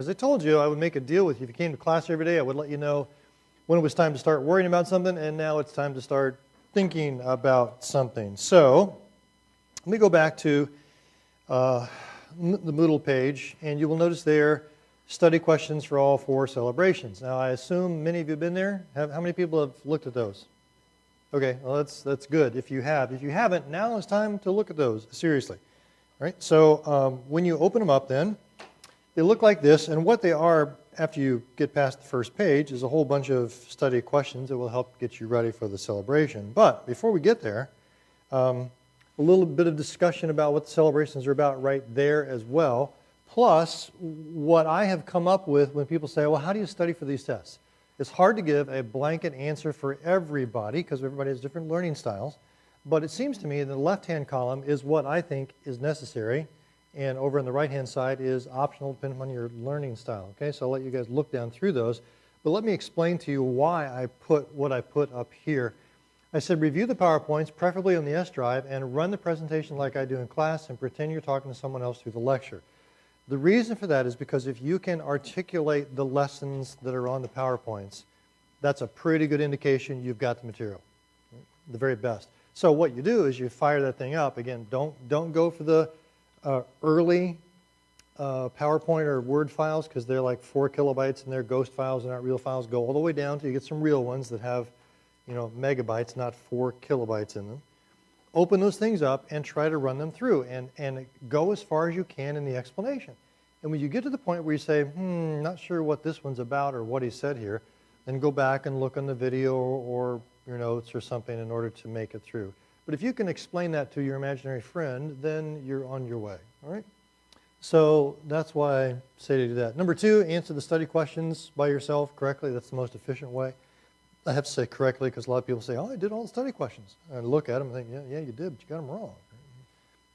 As I told you, I would make a deal with you. If you came to class every day, I would let you know when it was time to start worrying about something, and now it's time to start thinking about something. So, let me go back to the Moodle page, and you will notice there study questions for all 4 celebrations. Now, I assume many of you have been there. How many people have looked at those? Okay, well, that's good if you have. If you haven't, now is time to look at those seriously. All right, so when you open them up then, they look like this, and what they are, after you get past the first page, is a whole bunch of study questions that will help get you ready for the celebration. But before we get there, a little bit of discussion about what the celebrations are about right there as well, plus what I have come up with when people say, well, how do you study for these tests? It's hard to give a blanket answer for everybody because everybody has different learning styles, but it seems to me the left-hand column is what I think is necessary, and over on the right-hand side is optional depending on your learning style. Okay, so I'll let you guys look down through those, but let me explain to you why I put what I put up here. I said review the PowerPoints, preferably on the S drive, and run the presentation like I do in class and pretend you're talking to someone else through the lecture. The reason for that is because if you can articulate the lessons that are on the PowerPoints, that's a pretty good indication you've got the material, the very best. So what you do is you fire that thing up. Again, don't go for the early PowerPoint or Word files because they're like 4 kilobytes and they're ghost files, they're not real files. Go all the way down till you get some real ones that have, you know, megabytes, not 4 kilobytes in them. Open those things up and try to run them through and go as far as you can in the explanation. And when you get to the point where you say, not sure what this one's about or what he said here, then go back and look on the video or your notes or something in order to make it through. But if you can explain that to your imaginary friend, then you're on your way, all right? So that's why I say to do that. Number 2, answer the study questions by yourself correctly. That's the most efficient way. I have to say correctly because a lot of people say, oh, I did all the study questions. And I look at them and think, yeah, you did, but you got them wrong.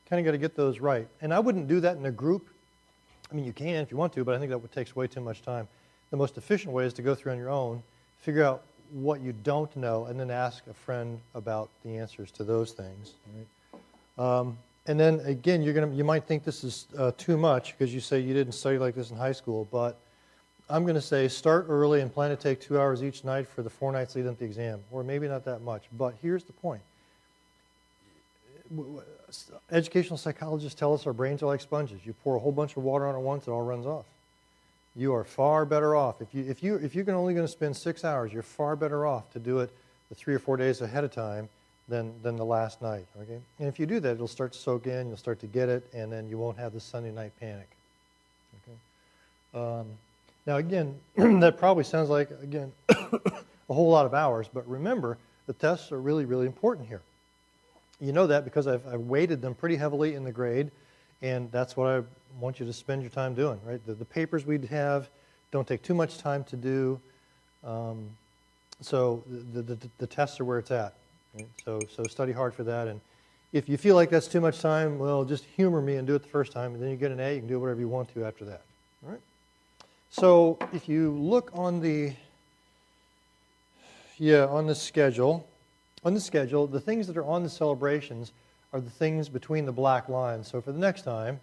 Kind of got to get those right. And I wouldn't do that in a group. I mean, you can if you want to, but I think that takes way too much time. The most efficient way is to go through on your own, figure out what you don't know, and then ask a friend about the answers to those things. Right? And then again, you might think this is too much because you say you didn't study like this in high school, but I'm going to say start early and plan to take 2 hours each night for the 4 nights leading up to the exam, or maybe not that much. But here's the point. Educational psychologists tell us our brains are like sponges. You pour a whole bunch of water on it once, it all runs off. You are far better off. If you're only going to spend 6 hours, you're far better off to do it the 3 or 4 days ahead of time than the last night. Okay? And if you do that, it'll start to soak in, you'll start to get it, and then you won't have the Sunday night panic. Okay? Now again, that probably sounds like, again, a whole lot of hours, but remember, the tests are really, really important here. You know that because I've weighted them pretty heavily in the grade, and that's what I want you to spend your time doing, right? The papers we have don't take too much time to do, so the tests are where it's at. Right? So study hard for that, and if you feel like that's too much time, well, just humor me and do it the first time, and then you get an A, you can do whatever you want to after that, all right? So if you look on the schedule, the things that are on the celebrations are the things between the black lines. So for the next time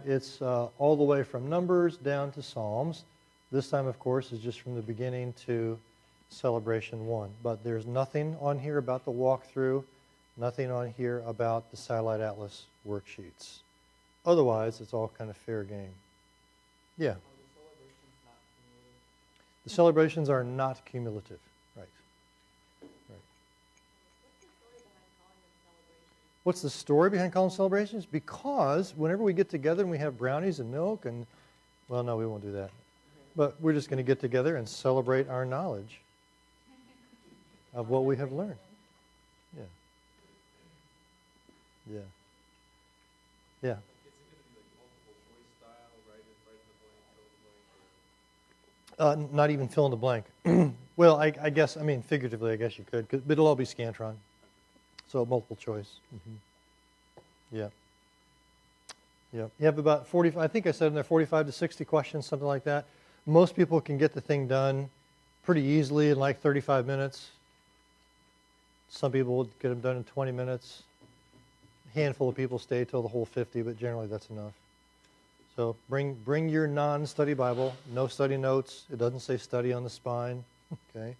it's all the way from Numbers down to Psalms. This time, of course, is just from the beginning to Celebration 1. But there's nothing on here about the walkthrough, nothing on here about the Satellite Atlas worksheets. Otherwise, it's all kind of fair game. Yeah. The celebrations are not cumulative, right? Right. What's the story behind calling them celebrations? Because whenever we get together and we have brownies and milk and, well, no, we won't do that. But we're just going to get together and celebrate our knowledge of what we have learned. Yeah. Yeah. Yeah. Not even fill in the blank. Well, I guess, I mean, figuratively, I guess you could, but it'll all be Scantron. So multiple choice. Yeah. Yeah. You have about 45, I think I said in there 45 to 60 questions, something like that. Most people can get the thing done pretty easily in like 35 minutes. Some people will get them done in 20 minutes. A handful of people stay till the whole 50, but generally that's enough. So bring your non-study Bible, no study notes. It doesn't say study on the spine. Okay.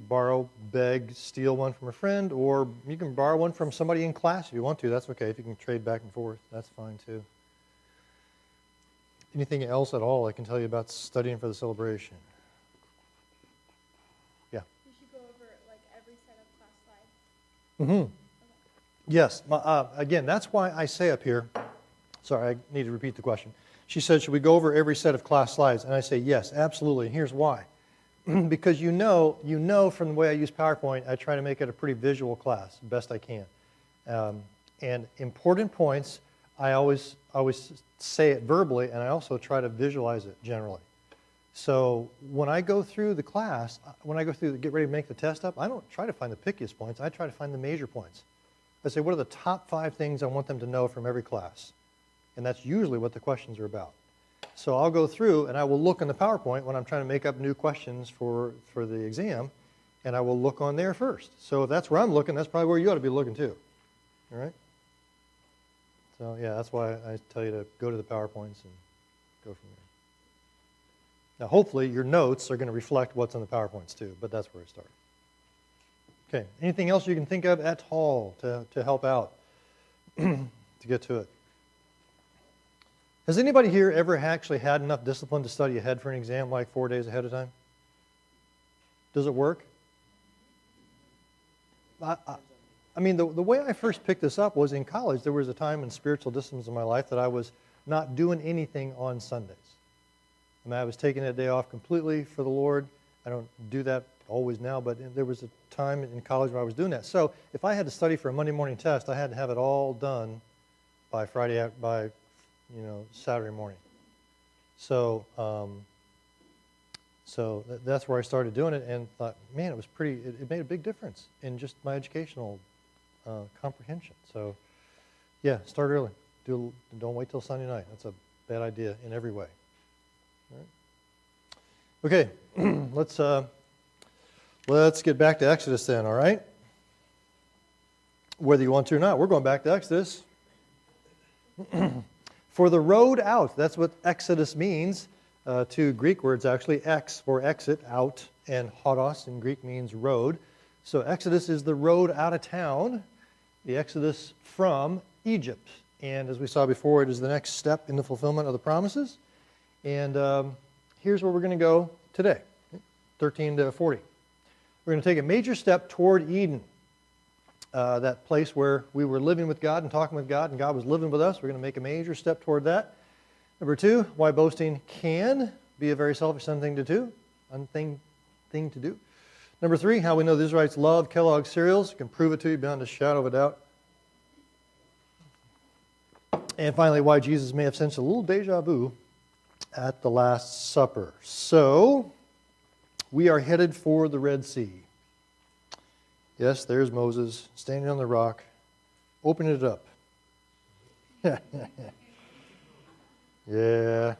Borrow, beg, steal one from a friend, or you can borrow one from somebody in class if you want to. That's okay. If you can trade back and forth, that's fine too. Anything else at all I can tell you about studying for the celebration? Yeah. You should go over like every set of class slides. Mm-hmm. Yes. Again, that's why I say up here, sorry, I need to repeat the question. She said, should we go over every set of class slides? And I say, yes, absolutely. And here's why. Because you know from the way I use PowerPoint, I try to make it a pretty visual class, best I can. And important points, I always say it verbally, and I also try to visualize it generally. So when I go through the class, when I go through get ready to make the test up, I don't try to find the pickiest points. I try to find the major points. I say, what are the top 5 things I want them to know from every class? And that's usually what the questions are about. So I'll go through and I will look in the PowerPoint when I'm trying to make up new questions for the exam, and I will look on there first. So if that's where I'm looking, that's probably where you ought to be looking too. All right? So yeah, that's why I tell you to go to the PowerPoints and go from there. Now hopefully your notes are going to reflect what's on the PowerPoints too, but that's where I start. Okay, anything else you can think of at all to help out to get to it? Has anybody here ever actually had enough discipline to study ahead for an exam like 4 days ahead of time? Does it work? I mean, the way I first picked this up was in college. There was a time in spiritual disciplines in my life that I was not doing anything on Sundays. I mean, I was taking that day off completely for the Lord. I don't do that always now, but there was a time in college where I was doing that. So if I had to study for a Monday morning test, I had to have it all done by Saturday morning. So that's where I started doing it and thought, man, it was it made a big difference in just my educational comprehension. So yeah, start early. Don't wait till Sunday night. That's a bad idea in every way. All right. Okay, let's get back to Exodus then, all right? Whether you want to or not, we're going back to Exodus. For the road out, that's what Exodus means. 2 Greek words actually, ex for exit, out, and hodos in Greek means road. So Exodus is the road out of town, the Exodus from Egypt. And as we saw before, it is the next step in the fulfillment of the promises. And here's where we're going to go today, 13 to 40. We're going to take a major step toward Eden. That place where we were living with God and talking with God and God was living with us. We're going to make a major step toward that. Number 2, why boasting can be a very selfish thing to do. Number 3, how we know the Israelites loved Kellogg's cereals. I can prove it to you beyond a shadow of a doubt. And finally, why Jesus may have sensed a little deja vu at the Last Supper. So, we are headed for the Red Sea. Yes, there's Moses standing on the rock, opening it up. Yeah.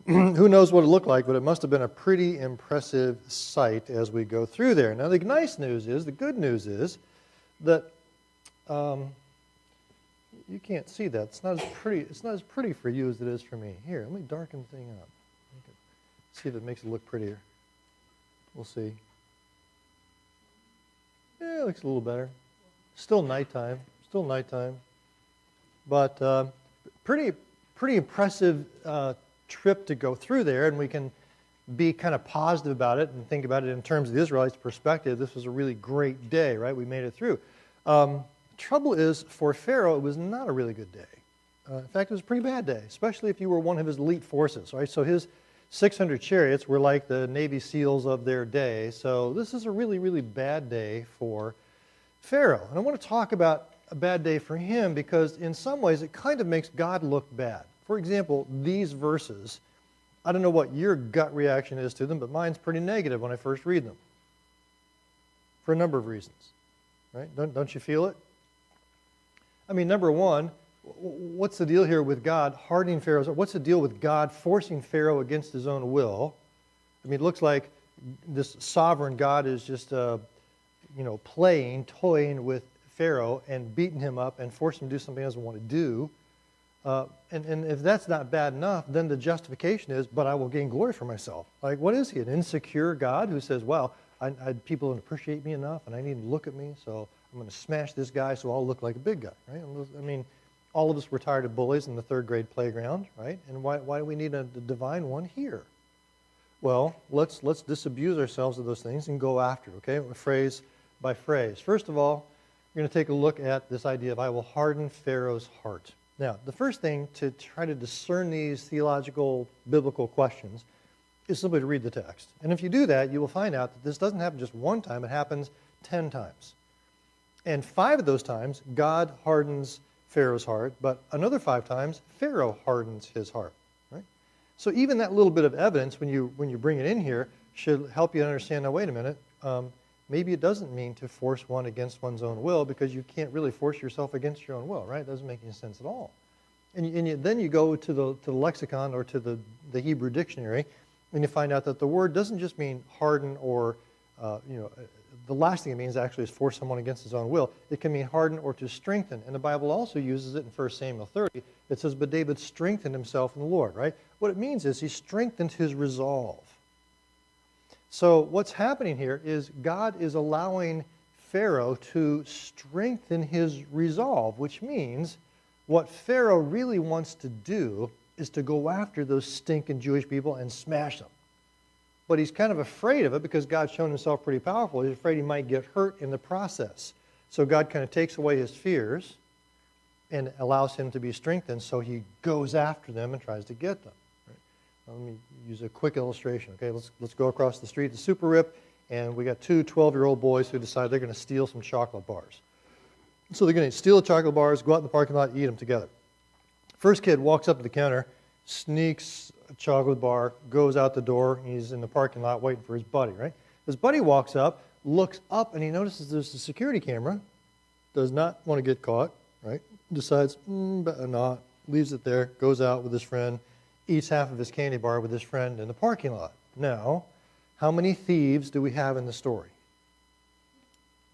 Who knows what it looked like, but it must have been a pretty impressive sight as we go through there. Now, the good news is that you can't see that. It's not as pretty for you as it is for me. Here, let me darken the thing up. See if it makes it look prettier. We'll see. Yeah, it looks a little better. Still nighttime. But pretty impressive trip to go through there, and we can be kind of positive about it and think about it in terms of the Israelites' perspective. This was a really great day, right? We made it through. Trouble is, for Pharaoh, it was not a really good day. In fact, it was a pretty bad day, especially if you were one of his elite forces, right? So his 600 chariots were like the Navy SEALs of their day. So this is a really, really bad day for Pharaoh. And I want to talk about a bad day for him because in some ways it kind of makes God look bad. For example, these verses, I don't know what your gut reaction is to them, but mine's pretty negative when I first read them. For a number of reasons, right? Don't you feel it? I mean, number one, what's the deal here with God hardening Pharaoh's heart? What's the deal with God forcing Pharaoh against his own will? I mean, it looks like this sovereign God is just, toying with Pharaoh and beating him up and forcing him to do something he doesn't want to do. And if that's not bad enough, then the justification is, but I will gain glory for myself. Like, what is he, an insecure God who says, well, people don't appreciate me enough, and I need to look at me, so I'm going to smash this guy so I'll look like a big guy, right? I mean, all of us were tired of bullies in the third grade playground, right? And why do we need a divine one here? Well, let's disabuse ourselves of those things and go after it, okay? Phrase by phrase. First of all, we're going to take a look at this idea of I will harden Pharaoh's heart. Now, the first thing to try to discern these theological, biblical questions is simply to read the text. And if you do that, you will find out that this doesn't happen just one time, it happens 10 times. And 5 of those times, God hardens Pharaoh's heart, but another 5 times, Pharaoh hardens his heart. Right? So even that little bit of evidence, when you bring it in here, should help you understand, now wait a minute, maybe it doesn't mean to force one against one's own will, because you can't really force yourself against your own will, right? It doesn't make any sense at all. Then you go to the lexicon or to the Hebrew dictionary, and you find out that the word doesn't just mean harden or, the last thing it means actually is force someone against his own will. It can mean harden or to strengthen. And the Bible also uses it in 1 Samuel 30. It says, but David strengthened himself in the Lord, right? What it means is he strengthened his resolve. So what's happening here is God is allowing Pharaoh to strengthen his resolve, which means what Pharaoh really wants to do is to go after those stinking Jewish people and smash them. But he's kind of afraid of it because God's shown himself pretty powerful. He's afraid he might get hurt in the process. So God kind of takes away his fears and allows him to be strengthened, so he goes after them and tries to get them. Right? Now, let me use a quick illustration. Okay, let's go across the street to Super Rip, and we got 2 12-year-old boys who decide they're going to steal some chocolate bars. So they're going to steal the chocolate bars, go out in the parking lot, eat them together. First kid walks up to the counter, sneaks a chocolate bar, goes out the door. He's in the parking lot waiting for his buddy, right? His buddy walks up, looks up, and he notices there's a security camera. Does not want to get caught, right? Decides, better not. Leaves it there, goes out with his friend, eats half of his candy bar with his friend in the parking lot. Now, how many thieves do we have in the story?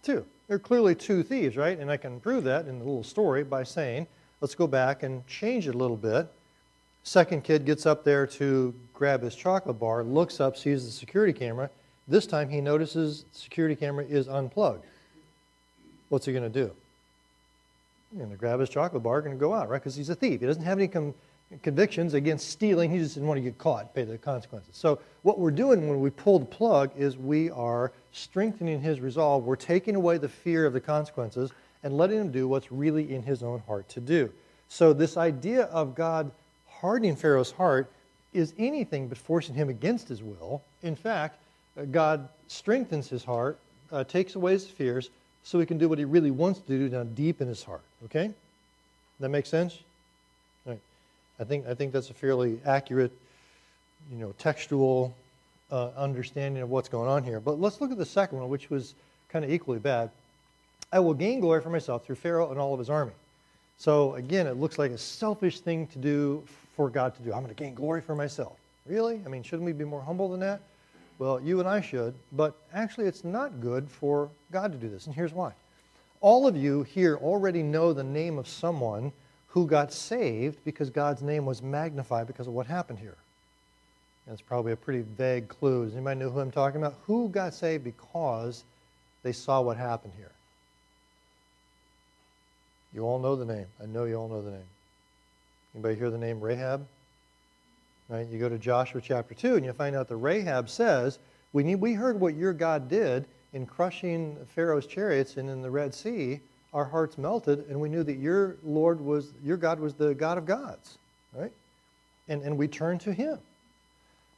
2. There are clearly 2 thieves, right? And I can prove that in the little story by saying, let's go back and change it a little bit. Second kid gets up there to grab his chocolate bar, looks up, sees the security camera. This time he notices the security camera is unplugged. What's he going to do? He's going to grab his chocolate bar and go out, right? Because he's a thief. He doesn't have any convictions against stealing. He just didn't want to get caught, pay the consequences. So what we're doing when we pull the plug is we are strengthening his resolve. We're taking away the fear of the consequences and letting him do what's really in his own heart to do. So this idea of God hardening Pharaoh's heart is anything but forcing him against his will. In fact, God strengthens his heart, takes away his fears, so he can do what he really wants to do down deep in his heart. Okay? That make sense? All right. I think that's a fairly accurate, textual understanding of what's going on here. But let's look at the second one, which was kind of equally bad. I will gain glory for myself through Pharaoh and all of his army. So again, it looks like a selfish thing to do for God to do. I'm going to gain glory for myself. Really? I mean, shouldn't we be more humble than that? Well, you and I should, but actually it's not good for God to do this, and here's why. All of you here already know the name of someone who got saved because God's name was magnified because of what happened here. That's probably a pretty vague clue. Does anybody know who I'm talking about? Who got saved because they saw what happened here? You all know the name. I know you all know the name. Anybody hear the name Rahab? Right? You go to Joshua chapter 2 and you find out that Rahab says, we heard what your God did in crushing Pharaoh's chariots and in the Red Sea. Our hearts melted and we knew that your God was the God of gods. Right? And we turned to him.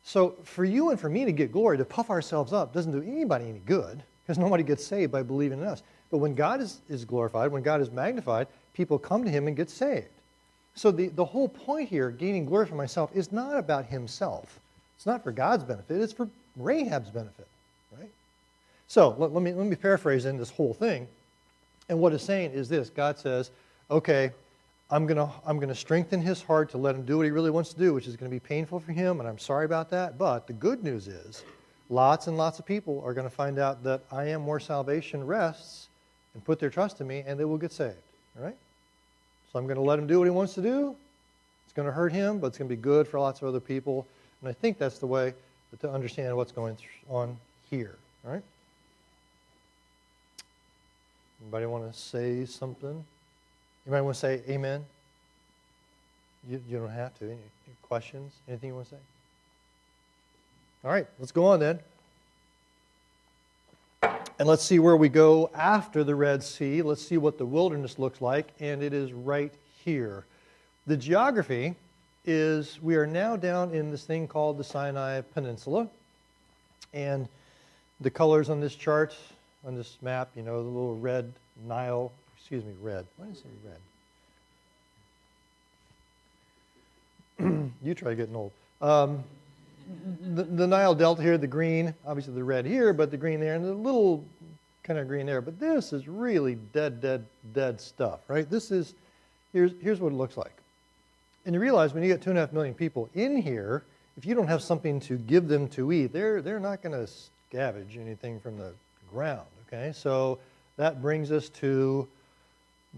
So for you and for me to get glory, to puff ourselves up, doesn't do anybody any good because nobody gets saved by believing in us. But when God is glorified, when God is magnified, people come to him and get saved. So the whole point here, gaining glory for myself, is not about himself. It's not for God's benefit. It's for Rahab's benefit, right? So let me paraphrase in this whole thing. And what it's saying is this. God says, okay, I'm gonna strengthen his heart to let him do what he really wants to do, which is going to be painful for him, and I'm sorry about that. But the good news is lots and lots of people are going to find out that I am where salvation rests and put their trust in me, and they will get saved, all right? So I'm going to let him do what he wants to do, It's going to hurt him, but it's going to be good for lots of other people. And I think that's the way to understand what's going on here. All right? Anybody want to say something? Anybody want to say amen? You don't have to. Any questions? Anything you want to say? All right, let's go on then. And let's see where we go after the Red Sea. Let's see what the wilderness looks like, and it is right here. The geography is, we are now down in this thing called the Sinai Peninsula, and the colors on this chart, on this map, you know, the little red Nile, red. Why did I say red? You try getting old. The Nile Delta here, the green, obviously the red here, but the green there, and the little kind of green there. But this is really dead stuff, right? This is, here's what it looks like. And you realize when you get 2.5 million people in here, if you don't have something to give them to eat, they're not going to scavenge anything from the ground, okay? So that brings us to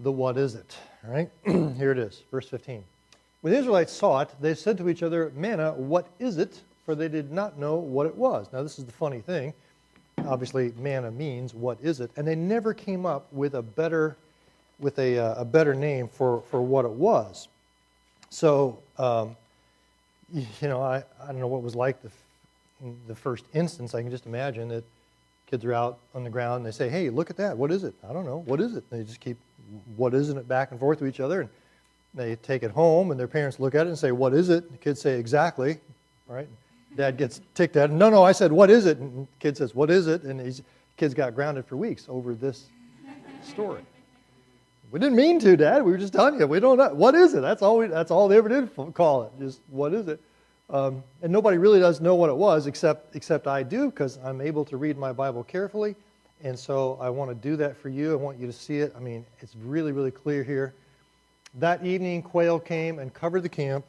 the what is it, all right? Here it is, verse 15. When the Israelites saw it, they said to each other, manna, what is it? For they did not know what it was. Now this is the funny thing. Obviously, manna means what is it? And they never came up with a better name for what it was. So, you know, I don't know what it was like in the first instance. I can just imagine that kids are out on the ground and they say, hey, look at that. What is it? I don't know. What is it? And they just keep what isn't it back and forth to each other. And they take it home and their parents look at it and say, what is it? The kids say, exactly. All right. Dad gets ticked at. No, I said, what is it? And the kid says, what is it? And these kids got grounded for weeks over this story. We didn't mean to, Dad. We were just telling you. We don't know. What is it? That's all they ever did call it. Just, what is it? And nobody really does know what it was except I do, because I'm able to read my Bible carefully. And so I want to do that for you. I want you to see it. I mean, it's really, really clear here. That evening, quail came and covered the camp.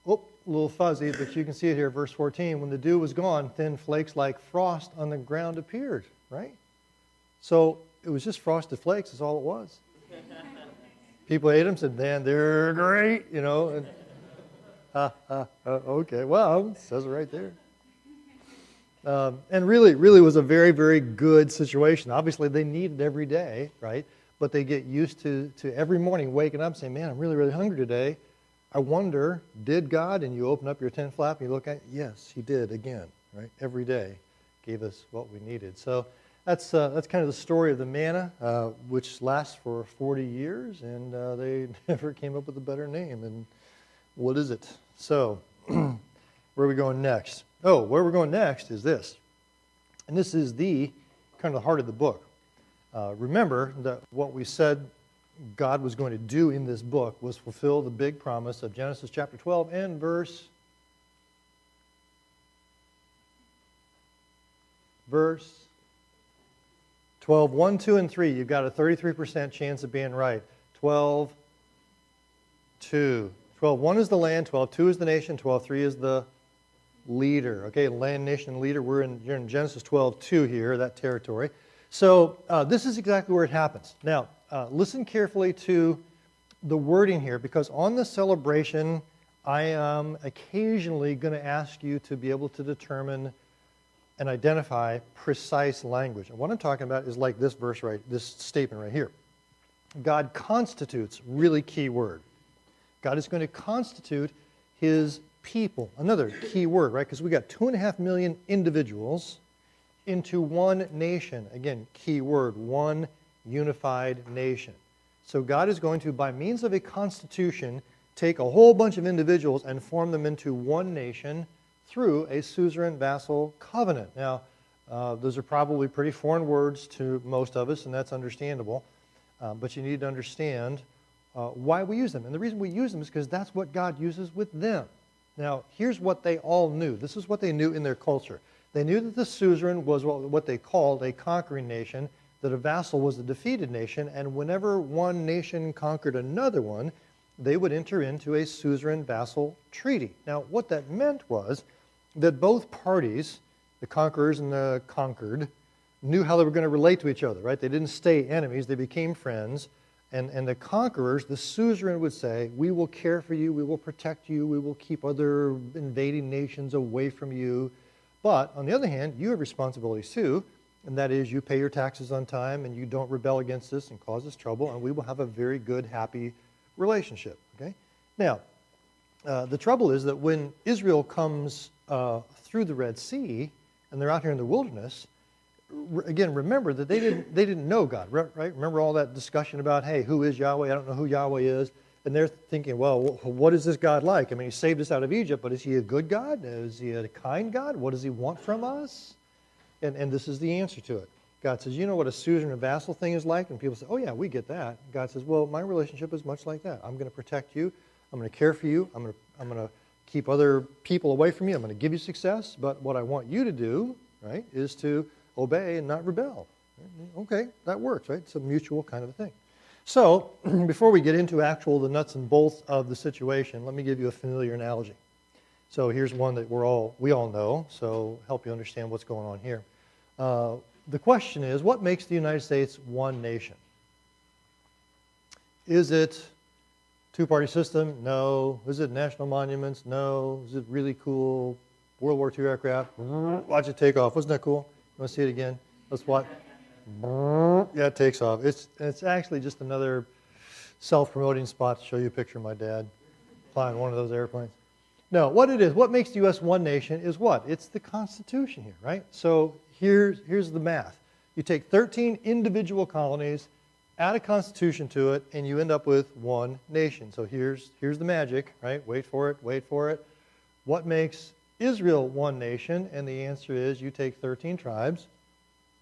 Oh, a little fuzzy, but you can see it here, verse 14. When the dew was gone, thin flakes like frost on the ground appeared, right? So it was just frosted flakes is all it was. People ate them, said, man, they're great, you know. And, okay, well, it says it right there. And really was a very, very good situation. Obviously, they need it every day, right? But they get used to every morning waking up saying, man, I'm really, really hungry today. I wonder, did God? And you open up your tent flap and you look at it. Yes, he did again, right? Every day gave us what we needed. So that's kind of the story of the manna, which lasts for 40 years, and they never came up with a better name. And what is it? So where are we going next? Oh, where we're going next is this. And this is the kind of the heart of the book. Remember that what we said God was going to do in this book was fulfill the big promise of Genesis chapter 12 and verse 12, 1, 2, and 3. You've got a 33% chance of being right. 12, 2. 12, 1 is the land, 12, 2 is the nation, 12, 3 is the leader. Okay, land, nation, leader. You're in Genesis 12, 2 here, that territory. So this is exactly where it happens. Now, listen carefully to the wording here, because on the celebration, I am occasionally going to ask you to be able to determine and identify precise language. And what I'm talking about is like this verse this statement right here. God constitutes, really key word. God is going to constitute his people. Another key word, right? Because we got 2.5 million individuals into one nation. Again, key word, one unified nation. So God is going to, by means of a constitution, take a whole bunch of individuals and form them into one nation through a suzerain vassal covenant. Now, those are probably pretty foreign words to most of us, and that's understandable. But you need to understand why we use them. And the reason we use them is because that's what God uses with them. Now, here's what they all knew. This is what they knew in their culture. They knew that the suzerain was what they called a conquering nation, that a vassal was a defeated nation, and whenever one nation conquered another one, they would enter into a suzerain vassal treaty. Now, what that meant was that both parties, the conquerors and the conquered, knew how they were going to relate to each other, right? They didn't stay enemies, they became friends. And the conquerors, the suzerain would say, we will care for you, we will protect you, we will keep other invading nations away from you. But on the other hand, you have responsibilities too, and that is you pay your taxes on time and you don't rebel against us and cause us trouble, and we will have a very good, happy relationship. Okay? Now, the trouble is that when Israel comes through the Red Sea and they're out here in the wilderness, again, remember that they didn't know God, right? Remember all that discussion about, hey, who is Yahweh? I don't know who Yahweh is. And they're thinking, well, what is this God like? I mean, he saved us out of Egypt, but is he a good God? Is he a kind God? What does he want from us? And this is the answer to it. God says, you know what a suzerain and vassal thing is like? And people say, oh yeah, we get that. God says, well, my relationship is much like that. I'm going to protect you. I'm going to care for you. I'm going to keep other people away from you. I'm going to give you success. But what I want you to do, right, is to obey and not rebel. Okay, that works, right? It's a mutual kind of a thing. So, before we get into the nuts and bolts of the situation, let me give you a familiar analogy. So here's one that we all know, so help you understand what's going on here. The question is, what makes the United States one nation? Is it two-party system? No. Is it national monuments? No. Is it really cool World War II aircraft? Watch it take off. Wasn't that cool? You want to see it again? Let's watch. Yeah, it takes off. It's actually just another self-promoting spot to show you a picture of my dad flying one of those airplanes. No, what it is, what makes the U.S. one nation is what? It's the Constitution here, right? So here's the math. You take 13 individual colonies, add a constitution to it, and you end up with one nation. So here's the magic, right? Wait for it, wait for it. What makes Israel one nation? And the answer is you take 13 tribes,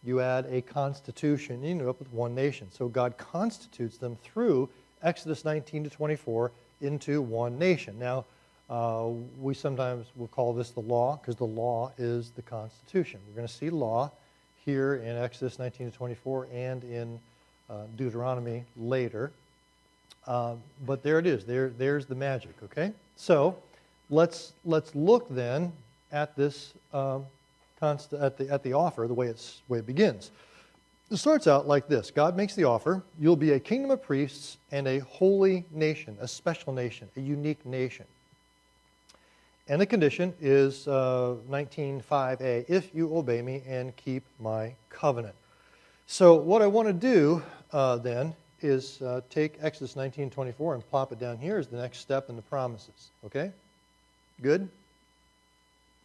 you add a constitution, you end up with one nation. So God constitutes them through Exodus 19 to 24 into one nation. Now, we sometimes will call this the law because the law is the Constitution. We're going to see law here in Exodus 19 to 24 and in Deuteronomy later. But there it is. There's the magic, okay? So let's look then at this at the offer, the way it begins. It starts out like this. God makes the offer. You'll be a kingdom of priests and a holy nation, a special nation, a unique nation. And the condition is 19:5a, if you obey me and keep my covenant. So what I want to do then is take Exodus 19:24 and plop it down here as the next step in the promises. Okay? Good?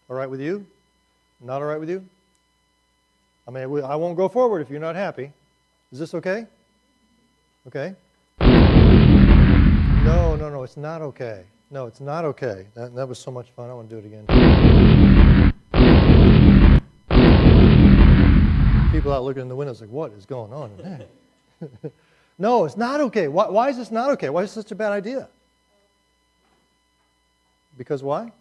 All right with you? Not all right with you? I mean, I won't go forward if you're not happy. Is this okay? Okay? No, it's not okay. No, it's not okay. That was so much fun. I want to do it again. People out looking in the windows like, what is going on? No, it's not okay. Why is this not okay? Why is this such a bad idea? Because why?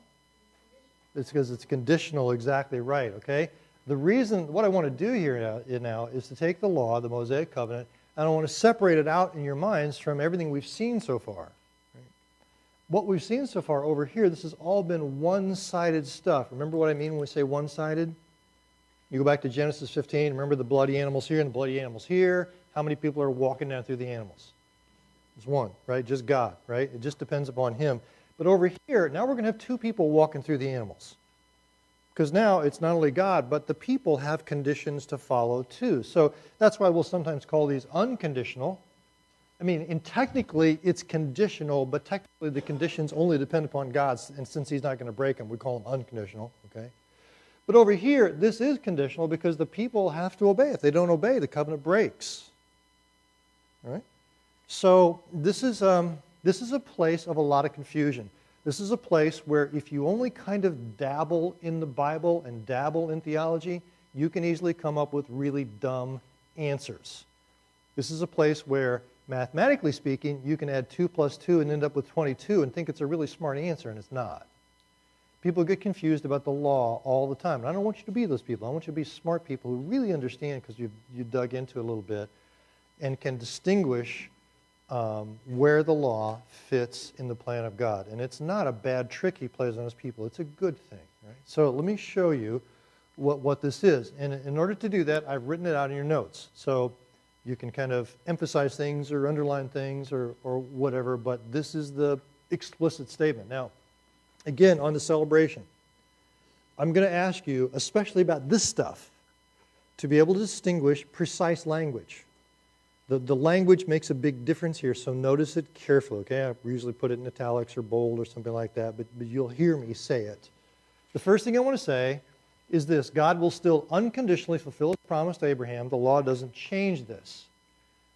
It's because it's conditional, exactly right, okay? The reason, what I want to do here now is to take the law, the Mosaic covenant, and I want to separate it out in your minds from everything we've seen so far. What we've seen so far over here, this has all been one-sided stuff. Remember what I mean when we say one-sided? You go back to Genesis 15, remember the bloody animals here and the bloody animals here. How many people are walking down through the animals? There's one, right? Just God, right? It just depends upon Him. But over here, now we're going to have two people walking through the animals. Because now it's not only God, but the people have conditions to follow too. So that's why we'll sometimes call these unconditional. I mean, and technically it's conditional, but technically the conditions only depend upon God, and since He's not going to break them, we call them unconditional, okay? But over here, this is conditional because the people have to obey. If they don't obey, the covenant breaks. All right? So this is a place of a lot of confusion. This is a place where if you only kind of dabble in the Bible and dabble in theology, you can easily come up with really dumb answers. This is a place where, mathematically speaking, you can add 2 plus 2 and end up with 22 and think it's a really smart answer, and it's not. People get confused about the law all the time. And I don't want you to be those people. I want you to be smart people who really understand because you dug into it a little bit and can distinguish where the law fits in the plan of God. And it's not a bad trick He plays on His people. It's a good thing. Right? So let me show you what this is. And in order to do that, I've written it out in your notes. So You can kind of emphasize things or underline things or whatever, but this is the explicit statement. Now, again, on the celebration, I'm going to ask you, especially about this stuff, to be able to distinguish precise language. The language makes a big difference here, so notice it carefully, okay? I usually put it in italics or bold or something like that, but you'll hear me say it. The first thing I want to say is this: God will still unconditionally fulfill His promise to Abraham. The law doesn't change this.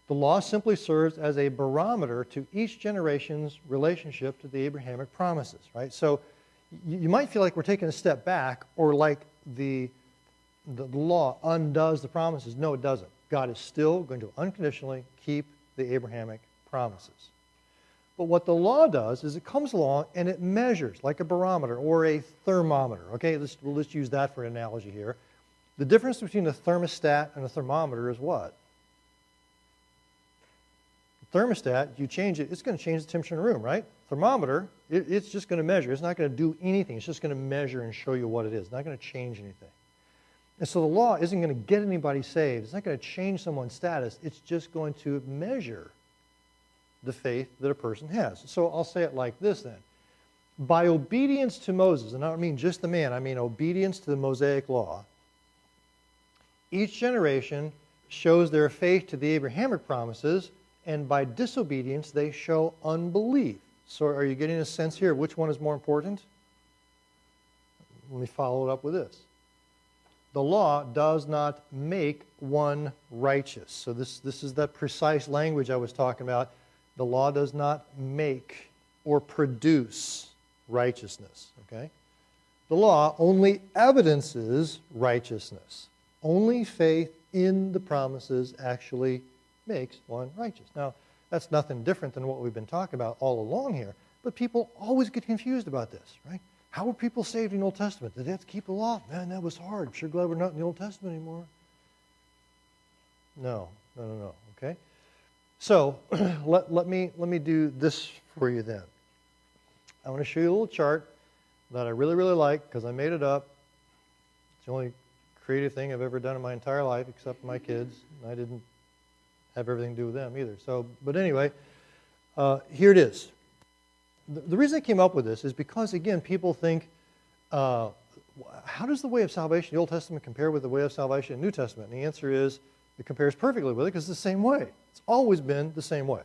The law simply serves as a barometer to each generation's relationship to the Abrahamic promises, right? So you might feel like we're taking a step back, or like the law undoes the promises. No, it doesn't. God is still going to unconditionally keep the Abrahamic promises. But what the law does is it comes along and it measures, like a barometer or a thermometer. Okay, we'll just use that for an analogy here. The difference between a thermostat and a thermometer is what? The thermostat, you change it, it's going to change the temperature in the room, right? Thermometer, it's just going to measure. It's not going to do anything. It's just going to measure and show you what it is. It's not going to change anything. And so the law isn't going to get anybody saved. It's not going to change someone's status. It's just going to measure the faith that a person has. So I'll say it like this then. By obedience to Moses, and I don't mean just the man, I mean obedience to the Mosaic law, each generation shows their faith to the Abrahamic promises, and by disobedience they show unbelief. So are you getting a sense here? Which one is more important? Let me follow it up with this. The law does not make one righteous. So this is that precise language I was talking about. The law does not make or produce righteousness. Okay? The law only evidences righteousness. Only faith in the promises actually makes one righteous. Now, that's nothing different than what we've been talking about all along here, but people always get confused about this, right? How were people saved in the Old Testament? Did they have to keep the law? Man, that was hard. I'm sure glad we're not in the Old Testament anymore. No. Okay? So, let me do this for you then. I want to show you a little chart that I really, really like because I made it up. It's the only creative thing I've ever done in my entire life except my kids. I didn't have everything to do with them either. So, but anyway, here it is. The reason I came up with this is because, again, people think, how does the way of salvation in the Old Testament compare with the way of salvation in the New Testament? And the answer is it compares perfectly with it because it's the same way. It's always been the same way.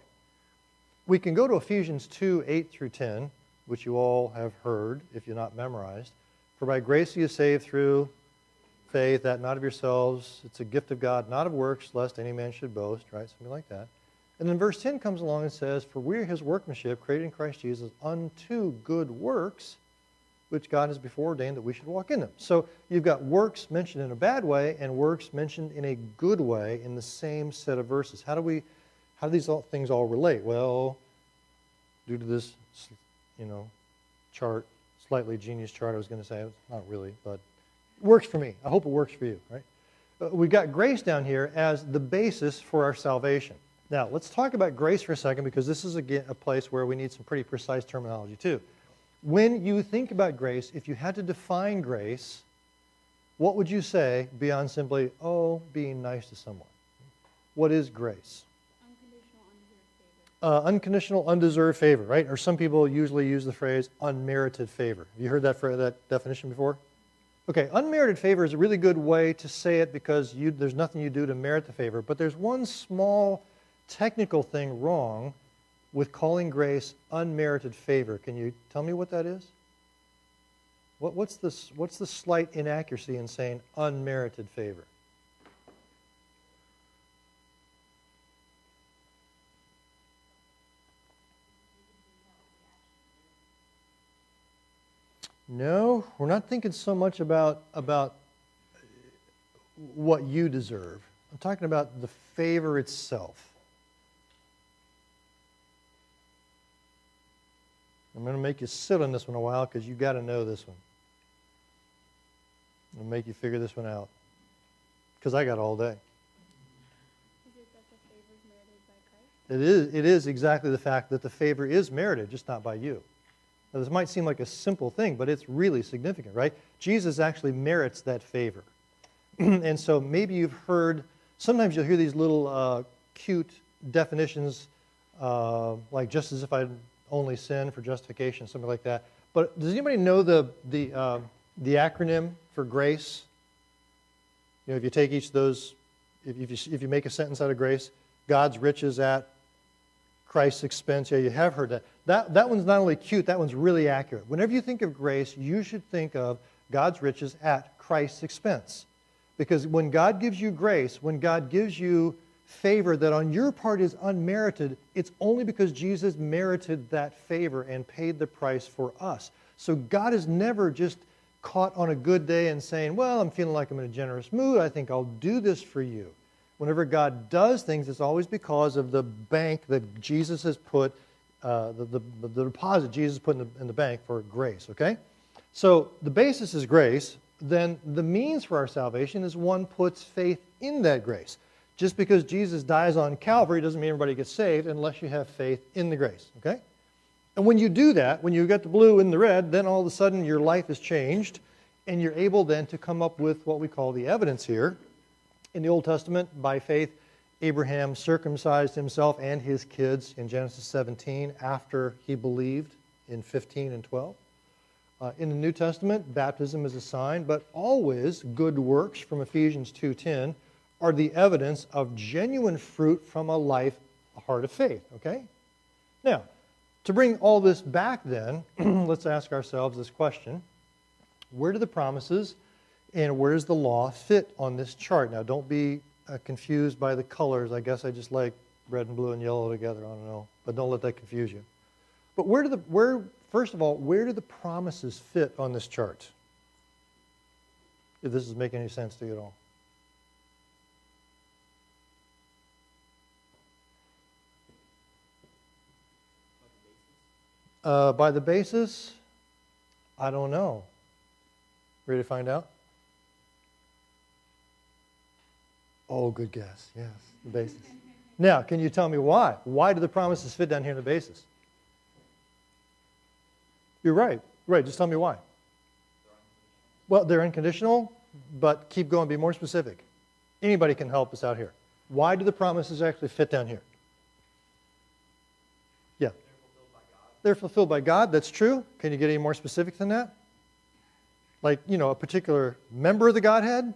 We can go to Ephesians 2, 8 through 10, which you all have heard if you're not memorized. For by grace you are saved through faith, that not of yourselves. It's a gift of God, not of works, lest any man should boast, right? Something like that. And then verse 10 comes along and says, for we are His workmanship, created in Christ Jesus, unto good works, which God has before ordained that we should walk in them. So you've got works mentioned in a bad way and works mentioned in a good way in the same set of verses. How do these things all relate? Well, due to this, chart, slightly genius chart, I was going to say, not really, but it works for me. I hope it works for you, right? We've got grace down here as the basis for our salvation. Now, let's talk about grace for a second because this is, again, a place where we need some pretty precise terminology too. When you think about grace, if you had to define grace, what would you say beyond simply, being nice to someone? What is grace? Unconditional, undeserved favor, right? Or some people usually use the phrase unmerited favor. Have you heard that definition before? Okay, unmerited favor is a really good way to say it because there's nothing you do to merit the favor, but there's one small technical thing wrong with calling grace unmerited favor. Can you tell me what that is? What's the slight inaccuracy in saying unmerited favor? No, we're not thinking so much about what you deserve. I'm talking about the favor itself. I'm going to make you sit on this one a while because you've got to know this one. I'm going to make you figure this one out because I got all day. Is it that the favor is merited by Christ? It is exactly the fact that the favor is merited, just not by you. Now, this might seem like a simple thing, but it's really significant, right? Jesus actually merits that favor. And so maybe you've heard sometimes you'll hear these little cute definitions, like just as if I'd only sinned for justification, something like that. But does anybody know the acronym for grace? You know, if you take each of those, if you make a sentence out of grace, God's riches at Christ's expense. Yeah, you have heard that. That one's not only cute, that one's really accurate. Whenever you think of grace, you should think of God's riches at Christ's expense. Because when God gives you grace, when God gives you favor that on your part is unmerited, it's only because Jesus merited that favor and paid the price for us. So God is never just caught on a good day and saying, well, I'm feeling like I'm in a generous mood, I think I'll do this for you. Whenever God does things, it's always because of the bank that Jesus has put, the deposit Jesus put in the bank for grace, okay? So the basis is grace. Then the means for our salvation is one puts faith in that grace. Just because Jesus dies on Calvary doesn't mean everybody gets saved unless you have faith in the grace, okay? And when you do that, when you get the blue and the red, then all of a sudden your life is changed, and you're able then to come up with what we call the evidence here. In the Old Testament, by faith, Abraham circumcised himself and his kids in Genesis 17 after he believed in 15 and 12. In the New Testament, baptism is a sign, but always good works from Ephesians 2:10 are the evidence of genuine fruit from a life, a heart of faith, okay? Now, to bring all this back then, let's ask ourselves this question. Where do the promises and where does the law fit on this chart? Now, don't be confused by the colors. I guess I just like red and blue and yellow together. I don't know. But don't let that confuse you. But first of all, where do the promises fit on this chart? If this is making any sense to you at all. By the basis, I don't know. Ready to find out? Oh, good guess. Yes, the basis. Now, can you tell me why? Why do the promises fit down here in the basis? You're right. Right, just tell me why. Well, they're unconditional, but keep going, be more specific. Anybody can help us out here. Why do the promises actually fit down here? Yeah. They're fulfilled by God, that's true. Can you get any more specific than that? Like, you know, a particular member of the Godhead?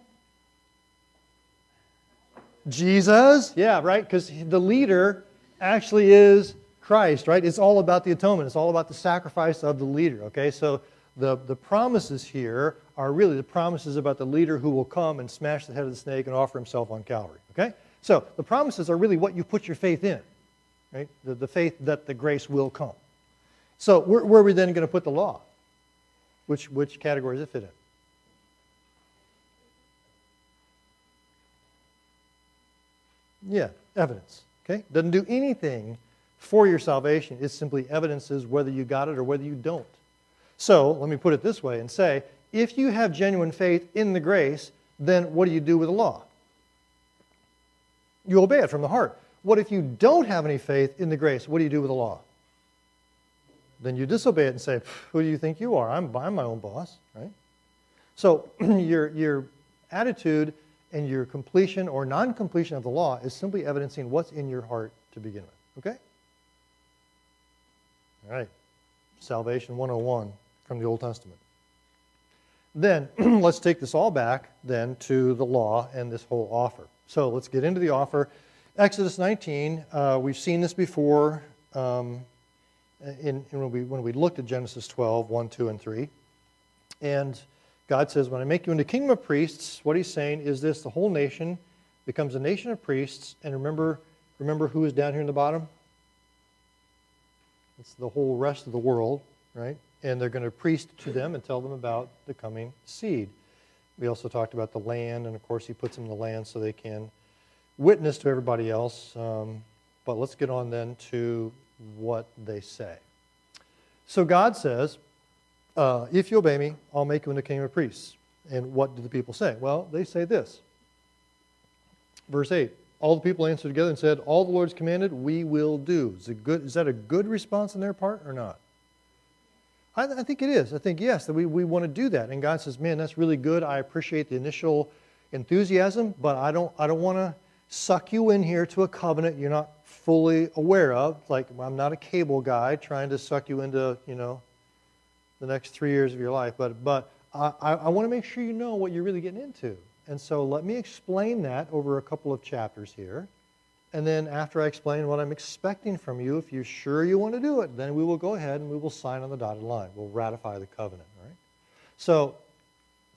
Jesus? Yeah, right? Because the leader actually is Christ, right? It's all about the atonement. It's all about the sacrifice of the leader, okay? So the promises here are really the promises about the leader who will come and smash the head of the snake and offer himself on Calvary, okay? So the promises are really what you put your faith in, right? The faith that the grace will come. So where are we then going to put the law? Which category does it fit in? Yeah, evidence. Okay? Doesn't do anything for your salvation. It simply evidences whether you got it or whether you don't. So, let me put it this way and say, if you have genuine faith in the grace, then what do you do with the law? You obey it from the heart. What if you don't have any faith in the grace? What do you do with the law? Then you disobey it and say, who do you think you are? I'm my own boss, right? So your attitude and your completion or non-completion of the law is simply evidencing what's in your heart to begin with, okay? All right, Salvation 101 from the Old Testament. Then let's take this all back then to the law and this whole offer. So let's get into the offer. Exodus 19, we've seen this before when we looked at Genesis 12, 1, 2, and 3. And God says, when I make you into a kingdom of priests, what he's saying is this: the whole nation becomes a nation of priests. And remember who is down here in the bottom? It's the whole rest of the world, right? And they're going to priest to them and tell them about the coming seed. We also talked about the land, and of course he puts them in the land so they can witness to everybody else. But let's get on then to what they say. So God says, if you obey me, I'll make you into a kingdom of priests. And what do the people say? Well, they say this. Verse 8, all the people answered together and said, all the Lord's commanded, we will do. Is that a good response on their part or not? I think it is. I think, yes, that we want to do that. And God says, man, that's really good. I appreciate the initial enthusiasm, but I don't want suck you in here to a covenant you're not fully aware of. Like, I'm not a cable guy trying to suck you into, the next 3 years of your life. But I want to make sure you know what you're really getting into. And so let me explain that over a couple of chapters here. And then after I explain what I'm expecting from you, if you're sure you want to do it, then we will go ahead and we will sign on the dotted line. We'll ratify the covenant, right? So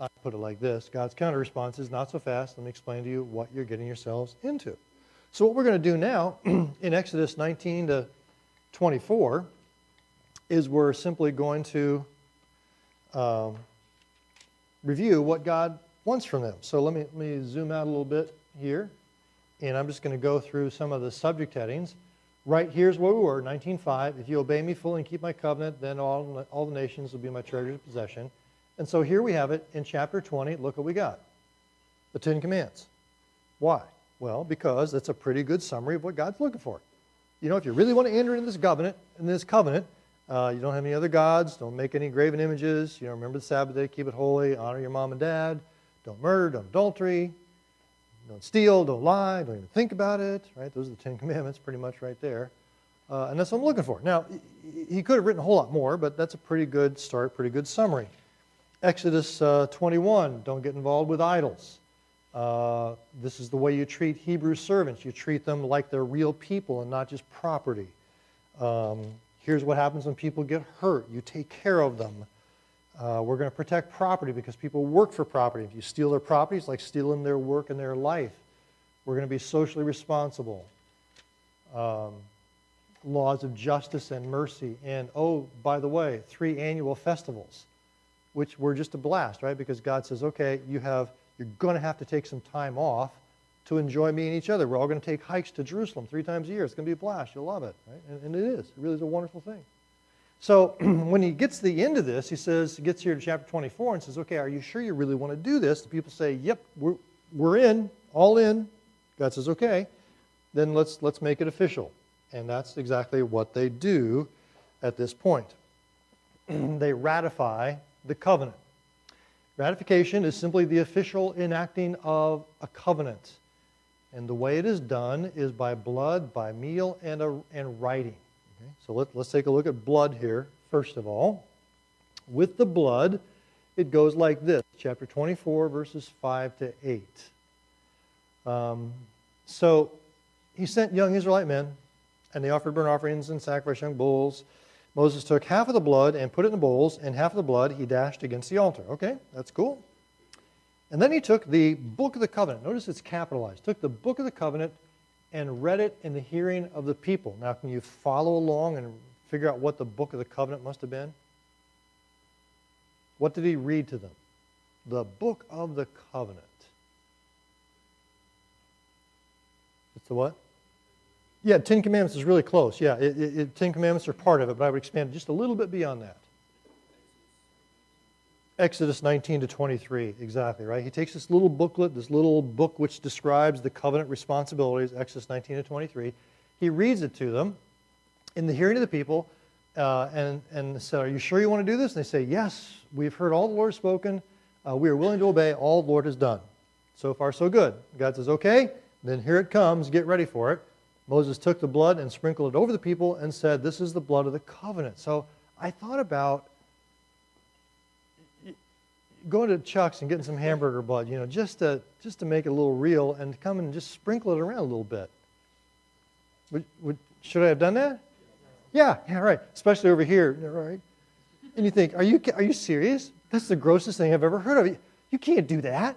I put it like this. God's counter response is not so fast. Let me explain to you what you're getting yourselves into. So what we're going to do now in Exodus 19 to 24 is we're simply going to review what God wants from them. So let me zoom out a little bit here, and I'm just going to go through some of the subject headings. Right here's where we were, 19:5. If you obey me fully and keep my covenant, then all the nations will be my treasured possession. And so here we have it in chapter 20. Look what we got. The Ten Commandments. Why? Well, because that's a pretty good summary of what God's looking for. If you really want to enter into this covenant, you don't have any other gods, don't make any graven images, remember the Sabbath day, keep it holy, honor your mom and dad, don't murder, don't adultery, don't steal, don't lie, don't even think about it, right? Those are the Ten Commandments pretty much right there. And that's what I'm looking for. Now, he could have written a whole lot more, but that's a pretty good start, pretty good summary. Exodus 21, don't get involved with idols. This is the way you treat Hebrew servants. You treat them like they're real people and not just property. Here's what happens when people get hurt. You take care of them. We're going to protect property because people work for property. If you steal their property, it's like stealing their work and their life. We're going to be socially responsible. Laws of justice and mercy. And, oh, by the way, 3 annual festivals, which were just a blast, right? Because God says, okay, you're going to have to take some time off to enjoy me and each other. We're all going to take hikes to Jerusalem 3 times a year. It's going to be a blast. You'll love it, right? And it is. It really is a wonderful thing. So when he gets to the end of this, he gets here to chapter 24 and says, okay, are you sure you really want to do this? The people say, yep, we're in, all in. God says, okay, then let's make it official. And that's exactly what they do at this point. They ratify the covenant. Ratification is simply the official enacting of a covenant. And the way it is done is by blood, by meal, and writing. Okay? So let's take a look at blood here, first of all. With the blood, it goes like this, chapter 24, verses 5 to 8. So he sent young Israelite men, and they offered burnt offerings and sacrificed young bulls. Moses took half of the blood and put it in the bowls, and half of the blood he dashed against the altar. Okay, that's cool. And then he took the book of the covenant. Notice it's capitalized. Took the book of the covenant and read it in the hearing of the people. Now, can you follow along and figure out what the book of the covenant must have been? What did he read to them? The book of the covenant. It's the what? Yeah, 10 Commandments is really close. Yeah, 10 Commandments are part of it, but I would expand just a little bit beyond that. Exodus 19 to 23, exactly, right? He takes this little booklet, this little book which describes the covenant responsibilities, Exodus 19 to 23. He reads it to them in the hearing of the people and said, are you sure you want to do this? And they say, yes, we've heard all the Lord has spoken. We are willing to obey all the Lord has done. So far, so good. God says, okay, then here it comes. Get ready for it. Moses took the blood and sprinkled it over the people and said, this is the blood of the covenant. So I thought about going to Chuck's and getting some hamburger blood, just to make it a little real and come and just sprinkle it around a little bit. Should I have done that? Yeah, right. Especially over here, right? And you think, are you serious? That's the grossest thing I've ever heard of. You can't do that.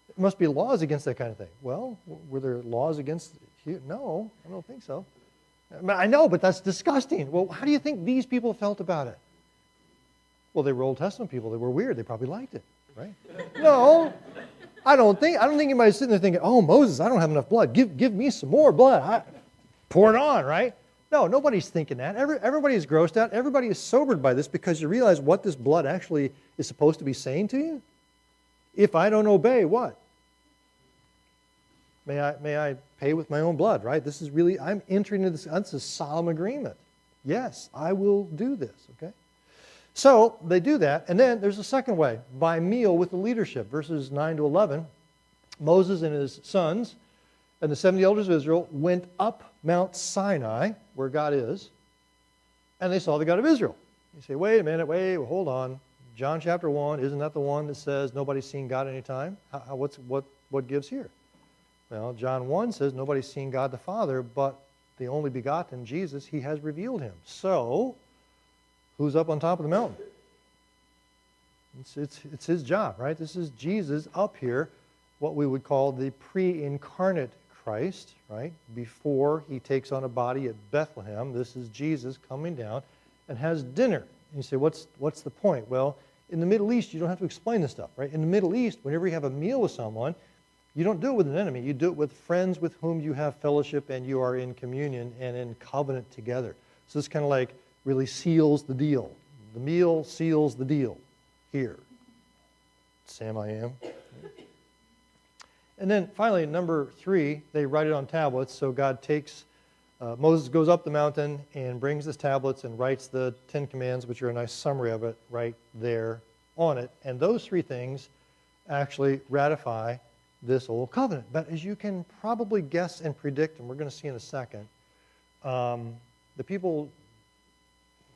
There must be laws against that kind of thing. Well, were there laws against you? No, I don't think so. I know, but that's disgusting. Well, how do you think these people felt about it? Well, they were Old Testament people. They were weird. They probably liked it, right? No, I don't think anybody's sitting there thinking, oh, Moses, I don't have enough blood. Give me some more blood. Pour it on, right? No, nobody's thinking that. Everybody is grossed out. Everybody is sobered by this because you realize what this blood actually is supposed to be saying to you. If I don't obey, what? May I pay with my own blood, right? This is really, I'm entering into this, that's a solemn agreement. Yes, I will do this, okay? So they do that, and then there's a second way, by meal with the leadership. Verses 9 to 11, Moses and his sons and the 70 elders of Israel went up Mount Sinai, where God is, and they saw the God of Israel. You say, wait a minute, hold on. John chapter 1, isn't that the one that says nobody's seen God any time? What gives here? Well, John 1 says nobody's seen God the Father, but the only begotten, Jesus, he has revealed him. So, who's up on top of the mountain? It's his job, right? This is Jesus up here, what we would call the pre-incarnate Christ, right? Before he takes on a body at Bethlehem, this is Jesus coming down and has dinner. And you say, what's the point? Well, in the Middle East, you don't have to explain this stuff, right? In the Middle East, whenever you have a meal with someone, you don't do it with an enemy. You do it with friends with whom you have fellowship and you are in communion and in covenant together. So this kind of like really seals the deal. The meal seals the deal here. Sam, I am. And then finally, number 3, they write it on tablets. So God takes, Moses goes up the mountain and brings his tablets and writes the 10 commands, which are a nice summary of it right there on it. And those 3 things actually ratify this old covenant. But as you can probably guess and predict, and we're going to see in a second, the people,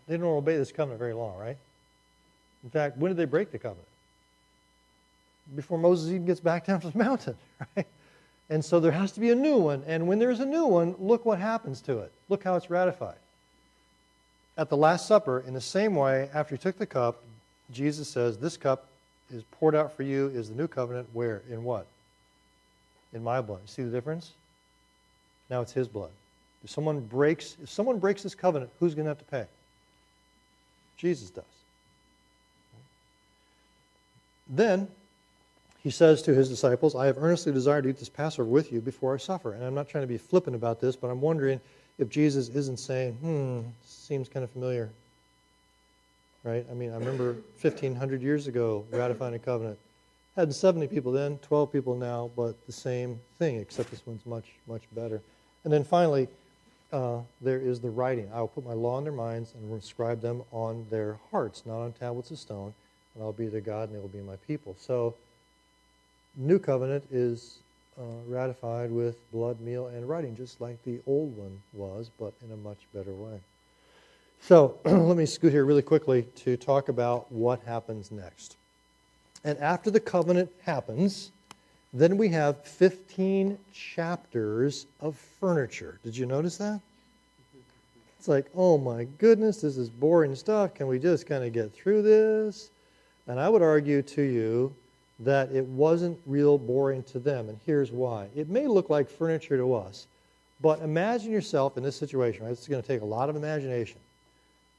they don't obey this covenant very long, right? In fact, when did they break the covenant? Before Moses even gets back down from the mountain, right? And so there has to be a new one. And when there's a new one, look what happens to it. Look how it's ratified. At the Last Supper, in the same way, after he took the cup, Jesus says, this cup is poured out for you, is the new covenant, where? In what? In my blood. See the difference? Now it's his blood. If someone breaks this covenant, who's going to have to pay? Jesus does. Then he says to his disciples, I have earnestly desired to eat this Passover with you before I suffer. And I'm not trying to be flippant about this, but I'm wondering if Jesus isn't saying, seems kind of familiar. Right? I mean, I remember 1,500 years ago ratifying a covenant. Had 70 people then, 12 people now, but the same thing, except this one's much, much better. And then finally, there is the writing. I will put my law in their minds and inscribe them on their hearts, not on tablets of stone, and I'll be their God and they will be my people. So, new covenant is ratified with blood, meal, and writing, just like the old one was, but in a much better way. So, let me scoot here really quickly to talk about what happens next. And after the covenant happens, then we have 15 chapters of furniture. Did you notice that? It's like, oh my goodness, this is boring stuff. Can we just kind of get through this? And I would argue to you that it wasn't real boring to them, and here's why. It may look like furniture to us, but imagine yourself in this situation, right? It's going to take a lot of imagination.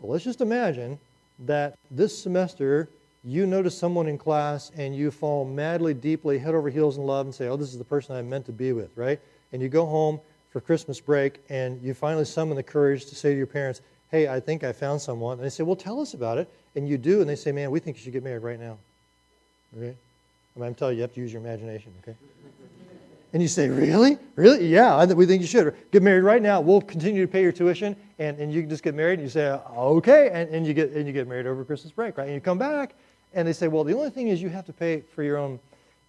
But let's just imagine that this semester you notice someone in class and you fall madly, deeply, head over heels in love and say, oh, this is the person I'm meant to be with, right? And you go home for Christmas break and you finally summon the courage to say to your parents, hey, I think I found someone. And they say, well, tell us about it. And you do, and they say, man, we think you should get married right now. Okay? I mean, I'm telling you, you have to use your imagination, okay? And you say, really? Really? Yeah, we think you should. Get married right now. We'll continue to pay your tuition, and you can just get married. And you say, okay, and you get married over Christmas break, right? And you come back, and they say, well, the only thing is you have to pay for your own,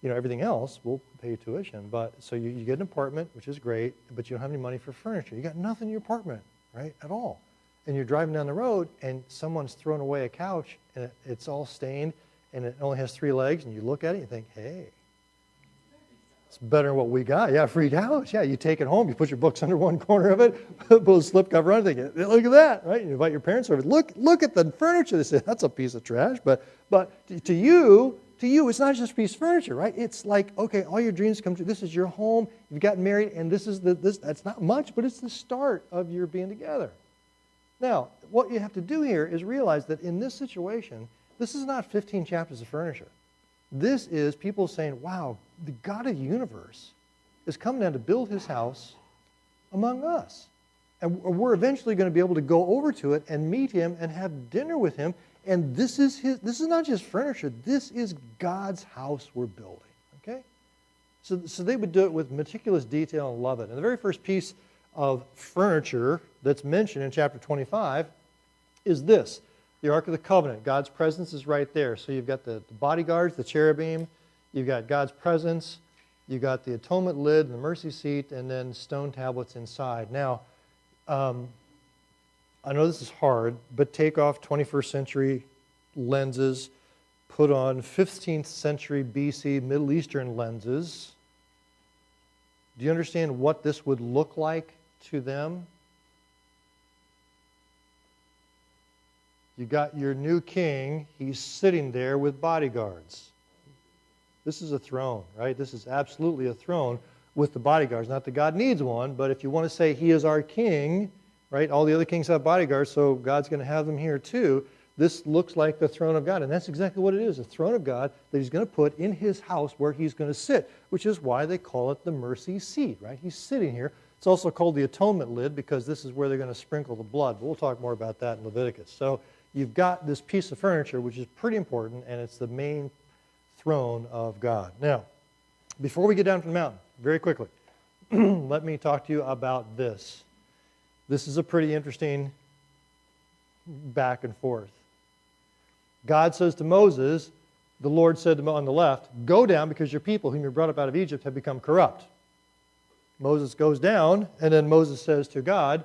everything else. We'll pay your tuition. But so you get an apartment, which is great, but you don't have any money for furniture. You got nothing in your apartment, right, at all. And you're driving down the road, and someone's thrown away a couch, and it's all stained, and it only has 3 legs, and you look at it and you think, hey, it's better than what we got. Yeah, free couch. Yeah, you take it home, you put your books under one corner of it, put a slipcover on it, think, look at that, right? You invite your parents over. Look at the furniture. They say, that's a piece of trash. But to you, it's not just a piece of furniture, right? It's like, okay, all your dreams come true. This is your home. You've gotten married, and that's not much, but it's the start of your being together. Now, what you have to do here is realize that in this situation, this is not 15 chapters of furniture. This is people saying, wow, the God of the universe is coming down to build his house among us. And we're eventually going to be able to go over to it and meet him and have dinner with him. And this is not just furniture. This is God's house we're building. Okay? So they would do it with meticulous detail and love it. And the very first piece of furniture that's mentioned in chapter 25 is this. The Ark of the Covenant. God's presence is right there. So you've got the bodyguards, the cherubim. You've got God's presence. You got the atonement lid and the mercy seat, and then stone tablets inside. Now, I know this is hard, but take off 21st century lenses, put on 15th century BC Middle Eastern lenses. Do you understand what this would look like to them? You got your new king. He's sitting there with bodyguards. This is a throne, right? This is absolutely a throne with the bodyguards. Not that God needs one, but if you want to say he is our king, right? All the other kings have bodyguards, so God's going to have them here too. This looks like the throne of God, and that's exactly what it is, a throne of God that he's going to put in his house where he's going to sit, which is why they call it the mercy seat, right? He's sitting here. It's also called the atonement lid because this is where they're going to sprinkle the blood. But we'll talk more about that in Leviticus. So you've got this piece of furniture, which is pretty important, and it's the main throne of God. Now, before we get down from the mountain, very quickly, let me talk to you about this. This is a pretty interesting back and forth. God says to Moses, the Lord said to him on the left, go down because your people whom you brought up out of Egypt have become corrupt. Moses goes down, and then Moses says to God,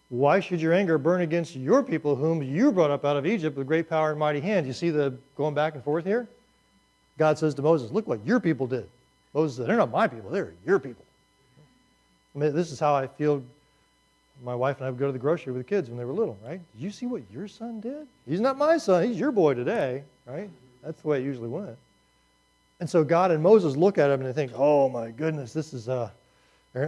why should your anger burn against your people whom you brought up out of Egypt with great power and mighty hand? You see the going back and forth here? God says to Moses, look what your people did. Moses said, they're not my people, they're your people. I mean, this is how I feel. My wife and I would go to the grocery with the kids when they were little, right? Did you see what your son did? He's not my son, he's your boy today, right? That's the way it usually went. And so God and Moses look at him and they think, oh my goodness, this is,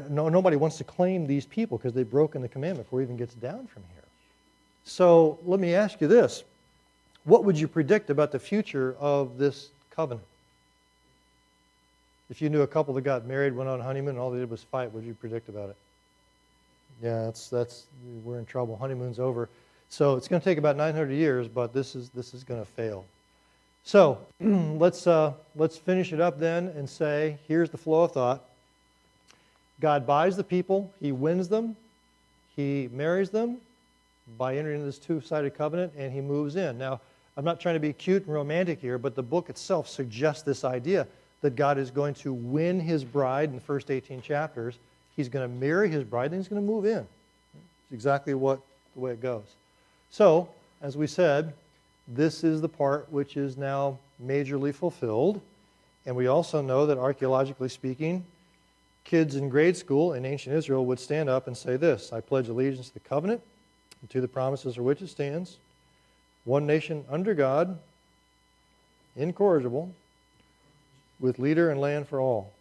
nobody wants to claim these people because they've broken the commandment before it even gets down from here. So let me ask you this. What would you predict about the future of this covenant? If you knew a couple that got married, went on honeymoon, and all they did was fight, what would you predict about it? Yeah, we're in trouble. Honeymoon's over. So it's going to take about 900 years, but this is going to fail. So let's finish it up then and say, here's the flow of thought. God buys the people, he wins them, he marries them by entering into this two-sided covenant, and he moves in. Now, I'm not trying to be cute and romantic here, but the book itself suggests this idea that God is going to win his bride in the first 18 chapters. He's going to marry his bride, and he's going to move in. It's exactly the way it goes. So, as we said, this is the part which is now majorly fulfilled. And we also know that archaeologically speaking, kids in grade school in ancient Israel would stand up and say this, I pledge allegiance to the covenant and to the promises for which it stands, one nation under God, incorrigible, with leader and land for all.